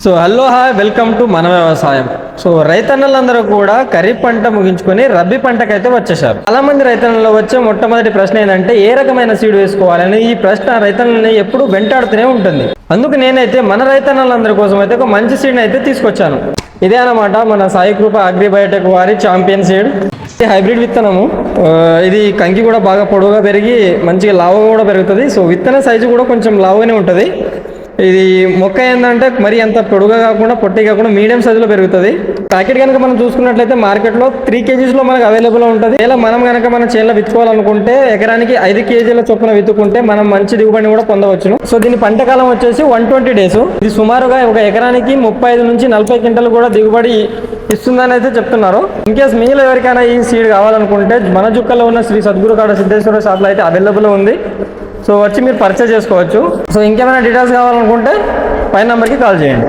So hello hi welcome to మన వ్యవసాయం. So రైతన్నలందరూ కూడా ఖరీఫ్ పంట ముగించుకొని రబ్బీ పంటకైతే వచ్చేసారు. చాలా మంది రైతన్నలో వచ్చే మొట్టమొదటి ప్రశ్న ఏంటంటే ఏ రకమైన సీడ్ వేసుకోవాలని. ఈ ప్రశ్న రైతన్నల్ని ఎప్పుడు వెంటాడుతూనే ఉంటుంది. అందుకు నేనైతే మన రైతన్నలందరి కోసం అయితే ఒక మంచి సీడ్ని అయితే తీసుకొచ్చాను. ఇదే అన్నమాట మన సాయి కృప అగ్రిబయోటెక్ వారి ఛాంపియన్ సీడ్. ఇది హైబ్రిడ్ విత్తనము. ఇది కంకి కూడా బాగా పొడవుగా పెరిగి మంచిగా లావుగా కూడా పెరుగుతుంది. సో విత్తన సైజు కూడా కొంచెం లావుగానే ఉంటుంది. ఇది మొక్క ఏంటంటే మరి అంత పొడుగా కాకుండా పొట్టి కాకుండా మీడియం సైజులో పెరుగుతుంది. ప్యాకెట్ కనుక మనం చూసుకున్నట్లయితే మార్కెట్లో 3 kgs మనకు అవైలబుల్ ఉంటుంది. ఇలా మనం కనుక మన చేనులో విత్తుకోవాలనుకుంటే ఎకరానికి 5 kgల చొప్పున విత్తుకుంటే మనం మంచి దిగుబడిని కూడా పొందవచ్చును. సో దీని పంటకాలం వచ్చేసి 120 days. ఇది సుమారుగా ఒక ఎకరానికి 35 నుంచి 40 క్వింటల్ కూడా దిగుబడి ఇస్తుందని అయితే చెప్తున్నారు. ఇన్కేస్ మీలో ఎవరికైనా ఈ సీడ్ కావాలనుకుంటే మన జుక్కలో ఉన్న శ్రీ సద్గురు కాడ సిద్ధేశ్వర షాప్లో అయితే అవైలబుల్ ఉంది. సో వచ్చి మీరు పర్చేజ్ చేసుకోవచ్చు. సో ఇంకేమైనా డీటెయిల్స్ కావాలనుకుంటే పై నెంబర్కి కాల్ చేయండి.